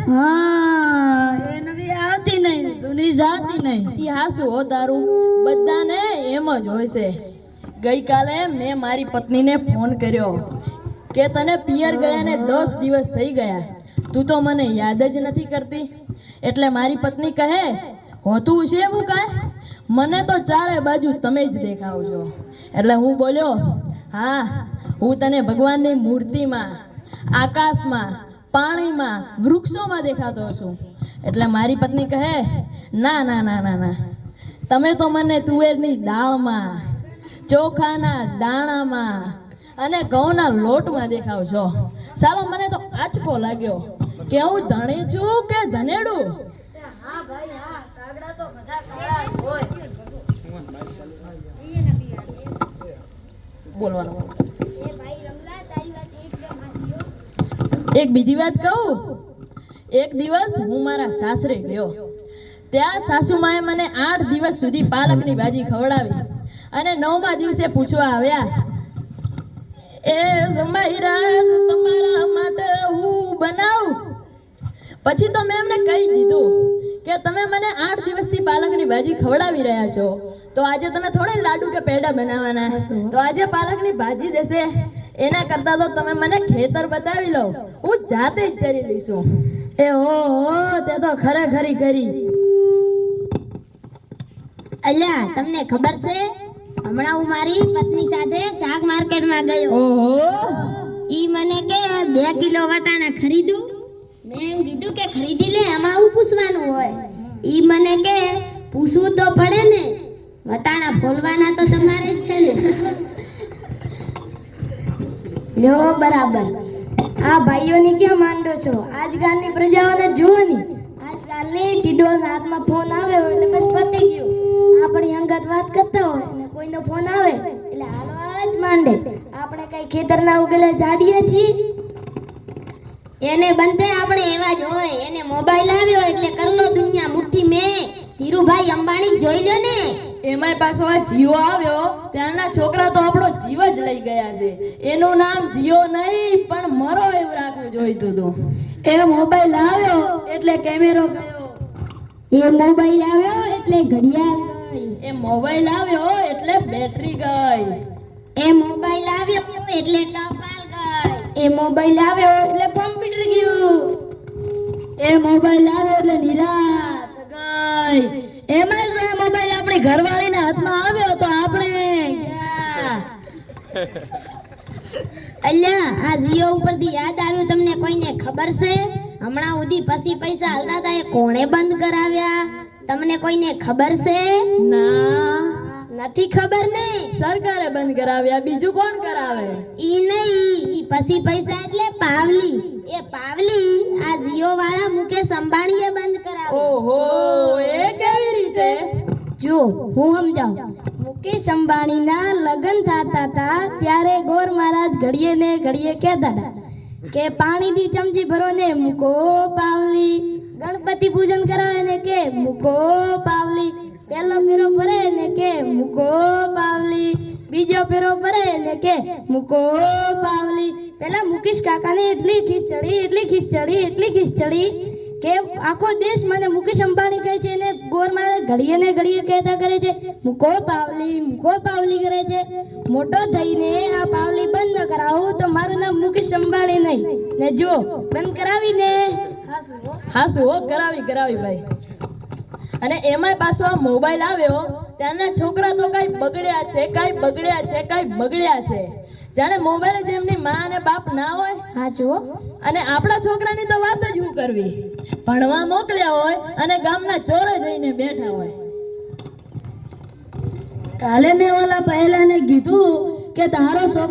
હા એ નવી આવતી નહીં, જૂની જાતી નહીં. ઈ હાસુ હો તારું, બધાને એમ જ હોય છે. ગઈકાલે મેં મારી પત્નીને ફોન કર્યો કે તને પિયર ગયા ને 10 દિવસ થઈ ગયા, તું તો મને યાદ જ નથી કરતી. એટલે મારી પત્ની કહે, હોતું છે એવું કાંઈ? મને તો ચારે બાજુ તમે જ દેખાવ છો. એટલે હું બોલ્યો, હા હું તને ભગવાનની મૂર્તિમાં, આકાશમાં, પાણીમાં, વૃક્ષોમાં દેખાતો છું. એટલે મારી પત્ની કહે, ના ના ના ના ના, તમે તો મને તુવેરની દાળમાં, ચોખાના દાણામાં અને ઘઉંના લોટમાં દેખાવ છો. ચાલો મને તો આંચકો લાગ્યો કે હું ધણી છું કે ધનેડું. હા ભાઈ હા, કાગડા તો બધા કાળા જ હોય. બોલવાનું એક બીજી વાત કહું. એક દિવસ હું મારા સાસરે ગયો. ત્યાં સાસુમાએ મને 8 દિવસ સુધી પાલકની ભાજી ખવડાવી અને 9મા દિવસે પૂછવા આવ્યા, એ જમાઈરાજ તમારા માટે હું બનાવું? પછી તો મેં એમને કહી દીધું કે તમે મને 8 દિવસથી પાલકની ભાજી ખવડાવી રહ્યા છો, તો આજે તમે થોડા લાડુ કે પેડા બનાવવાના, તો આજે પાલકની ભાજી દેશે. એના કરતા તો તમે મને ખેતર બતાવી લો, હું જાતે જ ચરી લઈશું. એ હો તે તો ખરેખરી કરી. અલ્યા તમને ખબર છે, હમણાં હું મારી પત્ની સાથે શાક માર્કેટમાં ગયો. ઓહો, ઈ મને કે 2 કિલો વટાણા ખરીદું. મેં એમ કીધું કે ખરીદી લે, આમાં હું પૂછવાનું હોય? ઈ મને કે પૂછવું તો પડે ને, વટાણા ફોલવાના તો તમારે જ છે ને. લ્યો બરાબર. આ ભાઈઓની ક્યાં માંડો છો? આજકાલની પ્રજાઓને જુઓ ની, આજકાલની ટીડોના હાથમાં ફોન આવ્યો એટલે બસ પતી ગયું. આપણી અંગત વાત કરતા હોય અને કોઈનો ફોન આવે એટલે હાલવા જ માંડે. આપણે કઈ ખેતરના ઉગેલા જાડીએ છીએ? એને બંધે આપણે એવા જ હોય. એને મોબાઈલ આવ્યો એટલે કરલો દુનિયા મુઠ્ઠી મેં. ધીરુભાઈ અંબાણી જોઈ લો ને. એમાંય પાછો આ જીઓ આવ્યો, ત્યારના છોકરા તો આપણો જીવ જ લઈ ગયા છે. એનું નામ જીઓ નહીં પણ મરો એવું રાખવું જોઈતું હતું. એ મોબાઈલ આવ્યો એટલે કેમેરો ગયો. એ મોબાઈલ આવ્યો એટલે ઘડિયાળ ગઈ. એ મોબાઈલ આવ્યો એટલે બેટરી ગઈ. એ મોબાઈલ આવ્યો એટલે ટપાલ ગઈ. એ મોબાઈલ આવ્યો એટલે કોમ્પ્યુટર ગયું. એ મોબાઈલ આવ્યો એટલે નિરાત ગઈ. એમાં છે મોબાઈલ આપણી ઘરવાળીના હાથમાં આવ્યો તો આપણે ગયા. અલ્યા આ જીઓ ઉપરથી યાદ આવ્યું, તમને કોઈને ખબર છે હમણાં સુધી પછી પૈસા હાલતા હતા એ કોણે બંધ કરાવ્યા? તમને કોઈને ખબર છે? ના, નથી ખબર ને? સરકારે બંધ કરાવ્યા, બીજું કોણ કરાવે? ઈ નહીં, ઈ પછી પૈસા એટલે પાવલી. એ પાવલી આ જીઓ વાળા મુકેશ અંબાણીએ બંધ કરાવી. ઓહો, એ કેવી રીતે? જો હું સમજાવું. મુકેશ અંબાણીના લગ્ન થતા હતા ત્યારે ગોર મહારાજ ઘડીએ ને ઘડીએ કહેતા હતા કે પાણીની ચમચી ભરો ને મૂકો પાવલી. ગણપતિ પૂજન કરાવે ને કે મૂકો પાવલી. પહેલો ફેરો ભરે ને કે મૂકો પાવલી. બીજો ફેરો ભરે ને કે મૂકો પાવલી. પેલા મુકેશ કાકાને એટલી ખીચડી કે આખો દેશ મને મુકેશ અંબાણી કહે છે ને ગોર મારે ઘડીએ ને ઘડીએ કહેતા કરે છે મૂકો પાવલી કરે છે. મોટો થઈને આ પાવલી બંધ ન કરાવું તો મારું નામ મુકેશ અંબાણી નહીં. ને જો બંધ કરાવીને હાસુ હો, કરાવી ભાઈ. અને એમાંય પાછો આ મોબાઈલ આવ્યો, ત્યાંના છોકરા તો કઈ બગડ્યા છે. જાણે મોબાઈલ જ એમની માં અને બાપ ના હોય. હા જો. અને આપણા છોકરાની તો વાત જ શું કરવી. ભણવા મોકલ્યા હોય અને ગામના ચોરે જઈને બેઠા હોય. કાલે મેં ઓલા પહેલાને કીધું કે તારો છોકરો